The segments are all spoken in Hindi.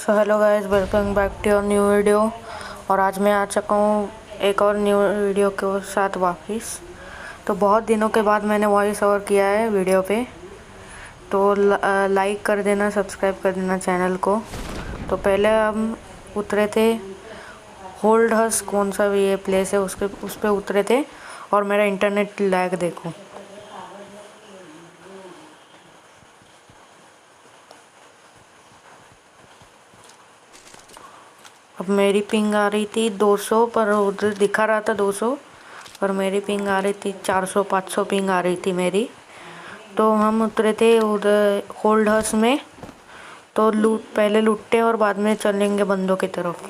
So hello guys, welcome back to your new video. और आज मैं आ चुका हूँ एक और न्यू वीडियो के साथ वापस। तो बहुत दिनों के बाद मैंने वॉइस ओवर किया है वीडियो पे, तो लाइक कर देना, सब्सक्राइब कर देना चैनल को। तो पहले हम उतरे थे होल्ड हस, कौन सा भी ये प्लेस है उस पर उतरे थे, और मेरा इंटरनेट लैग देखो। अब मेरी पिंग आ रही थी 200, पर उधर दिखा रहा था 200, पर मेरी पिंग आ रही थी 400-500 पिंग आ रही थी मेरी। तो हम उतरे थे उधर होल्ड हाउस में। तो पहले लूटते और बाद में चलेंगे बंदों की तरफ।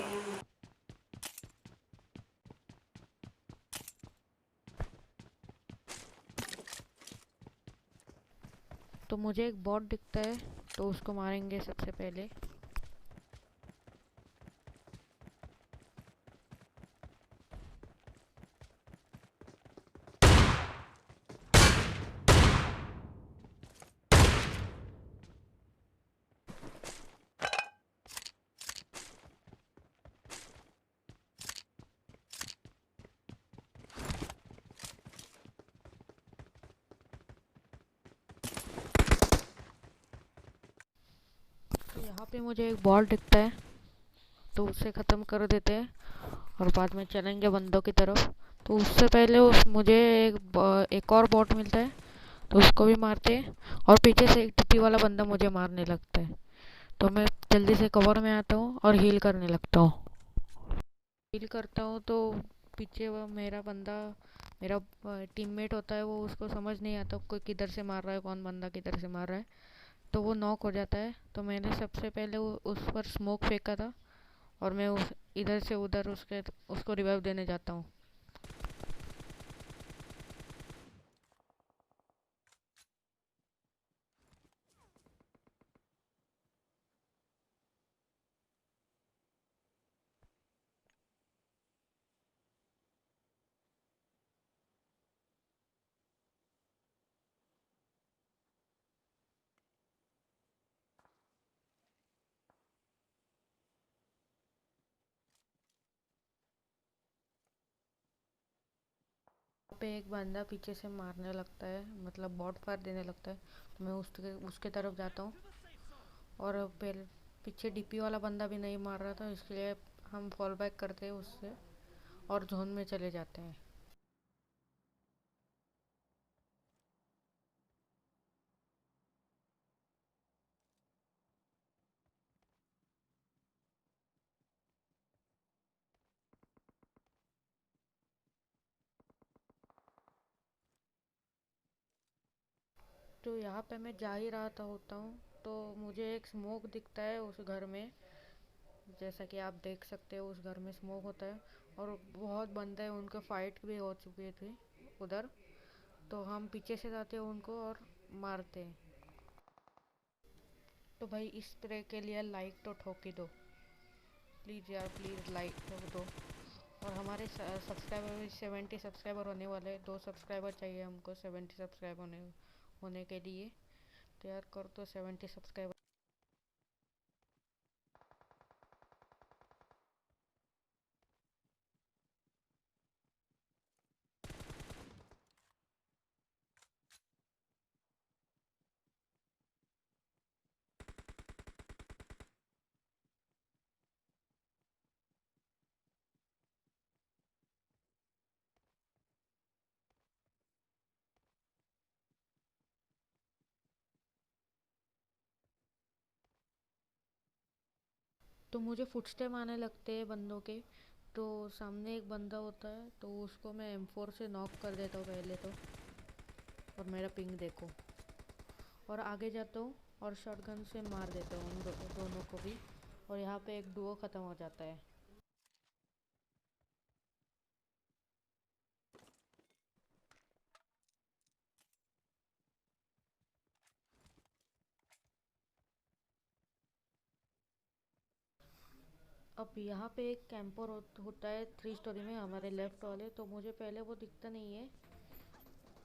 तो मुझे एक बॉट दिखता है, तो उसको मारेंगे सबसे पहले। तो यहाँ पे मुझे एक बॉट दिखता है, तो उसे ख़त्म कर देते हैं और बाद में चलेंगे बंदों की तरफ। तो उससे पहले मुझे एक और बॉट मिलता है, तो उसको भी मारते हैं। और पीछे से एक टिप्पी वाला बंदा मुझे मारने लगता है, तो मैं जल्दी से कवर में आता हूँ और हील करने लगता हूँ। हील करता हूँ तो पीछे वो मेरा टीममेट होता है, वो उसको समझ नहीं आता कोई किधर से मार रहा है, कौन बंदा किधर से मार रहा है। तो वो नॉक हो जाता है। तो मैंने सबसे पहले उस पर स्मोक फेंका था, और मैं इधर से उधर उसको रिवाइव देने जाता हूँ। वहाँ पे एक बंदा पीछे से मारने लगता है, मतलब बॉट फायर देने लगता है। तो मैं उसके तरफ जाता हूँ, और पहले पीछे डीपी वाला बंदा भी नहीं मार रहा था, इसलिए हम फॉल बैक करते हैं उससे और जोन में चले जाते हैं। तो यहाँ पे मैं जा ही रहा था होता हूँ, तो मुझे एक स्मोक दिखता है उस घर में। जैसा कि आप देख सकते हो, उस घर में स्मोक होता है और बहुत बंदे हैं, उनके फाइट भी हो चुके थे उधर। तो हम पीछे से जाते हैं उनको और मारते हैं। तो भाई इस तरह के लिए लाइक तो ठोक ही दो, प्लीज़ यार, प्लीज़ लाइक ठोक दो। और हमारे सब्सक्राइबर भी 70 सब्सक्राइबर होने वाले हैं। 2 सब्सक्राइबर चाहिए हमको 70 सब्सक्राइबर होने के लिए। तो यार कर दो 70 सब्सक्राइबर। तो मुझे फुटस्टेप आने लगते हैं बंदों के। तो सामने एक बंदा होता है, तो उसको मैं M4 से नॉक कर देता हूँ पहले तो। और मेरा पिंग देखो, और आगे जाता हूँ और शॉटगन से मार देता हूँ उन दोनों को भी। और यहाँ पे एक डुओ ख़त्म हो जाता है। अब यहाँ पे एक कैंपर होता है 3 स्टोरी में, हमारे लेफ्ट वाले। तो मुझे पहले वो दिखता नहीं है,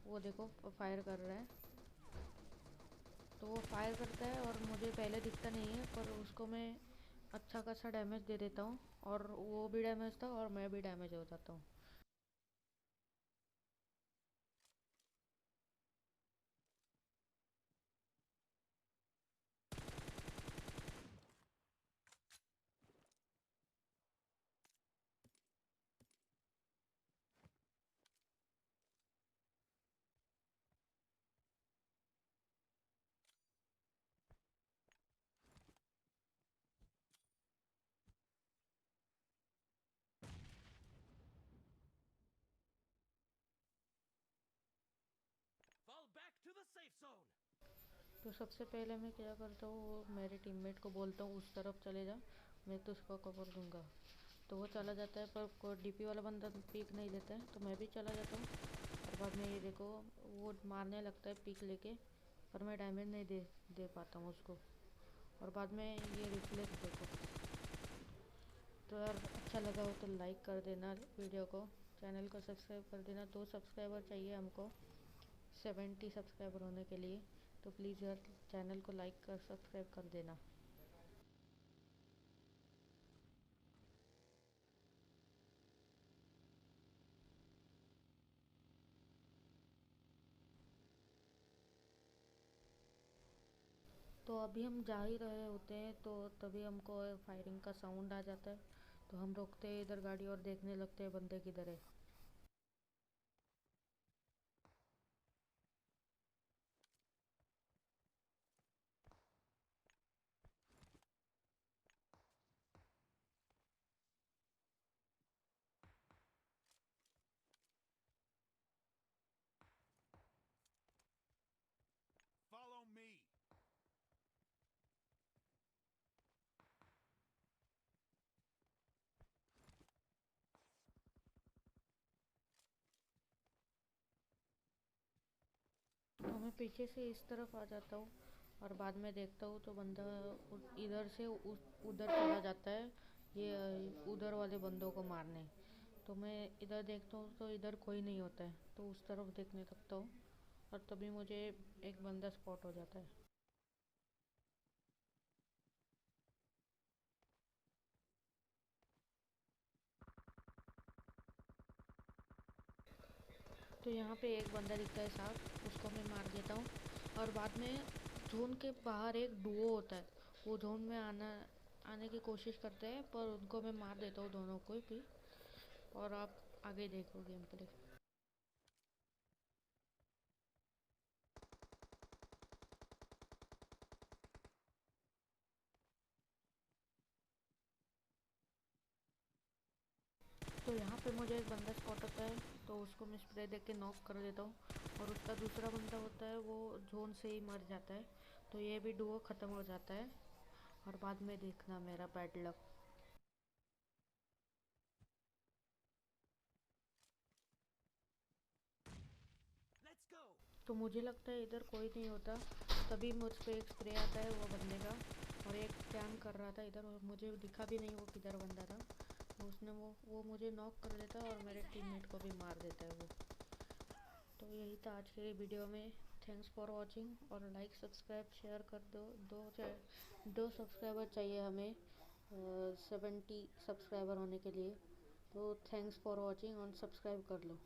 वो देखो फायर कर रहा है। तो वो फायर करता है और मुझे पहले दिखता नहीं है, पर उसको मैं अच्छा खासा डैमेज दे देता हूँ, और वो भी डैमेज था और मैं भी डैमेज हो जाता हूँ। Fall back to the safe zone. तो सबसे पहले मैं क्या करता हूँ, वो मेरे टीममेट को बोलता हूँ उस तरफ चले जा, मैं तो उसको कवर दूंगा। तो वो चला जाता है, पर कोई डीपी वाला बंदा पीक नहीं लेता है, तो मैं भी चला जाता हूँ। और बाद में ये देखो, वो मारने लगता है पीक लेके, पर मैं डैमेज नहीं दे पाता हूँ उसको। और बाद में ये रिफ्लेक्स देखो। तो यार अच्छा लगा हो तो लाइक कर देना वीडियो को, चैनल को सब्सक्राइब कर देना। 2 सब्सक्राइबर चाहिए हमको 70 सब्सक्राइबर होने के लिए, तो प्लीज़ यार चैनल को लाइक कर सब्सक्राइब कर देना। तो अभी हम जा ही रहे होते हैं, तो तभी हमको फायरिंग का साउंड आ जाता है। तो हम रोकते हैं इधर गाड़ी और देखने लगते हैं बंदे किधर है। Follow me. तो मैं पीछे से इस तरफ आ जाता हूँ, और बाद में देखता हूँ तो बंदा इधर से उधर चला जाता है, ये उधर वाले बंदों को मारने। तो मैं इधर देखता हूँ तो इधर कोई नहीं होता है, तो उस तरफ देखने लगता हूँ, और तभी मुझे एक बंदा स्पॉट हो जाता है। तो यहाँ पे एक बंदा दिखता है साफ, उसको मैं मार देता हूँ। और बाद में जोन के बाहर एक डुओ होता है, वो जोन में आने की कोशिश करते हैं, पर उनको मैं मार देता हूँ दोनों को भी। और आप आगे देखो गेम प्ले। तो यहाँ पे मुझे एक बंदा स्पॉट होता है, तो उसको मैं स्प्रे देके नॉक कर देता हूँ। और उसका दूसरा बंदा होता है, वो जोन से ही मर जाता है। तो ये भी डुओ ख़त्म हो जाता है, और बाद में देखना मेरा बैड लक। Let's go. तो मुझे लगता है इधर कोई नहीं होता, तभी मुझ पे एक स्प्रे आता है वो बंदे का। और एक कैम कर रहा था इधर, और मुझे दिखा भी नहीं वो किधर बंदा था। तो उसने वो मुझे नॉक कर देता है, और मेरे Enemies टीममेट ahead. को भी मार देता है वो। तो यही था आज के वीडियो में। थैंक्स फॉर वॉचिंग, और लाइक सब्सक्राइब शेयर कर दो। दो सब्सक्राइबर चाहिए हमें 70 सब्सक्राइबर होने के लिए। तो थैंक्स फॉर वॉचिंग, और सब्सक्राइब कर लो।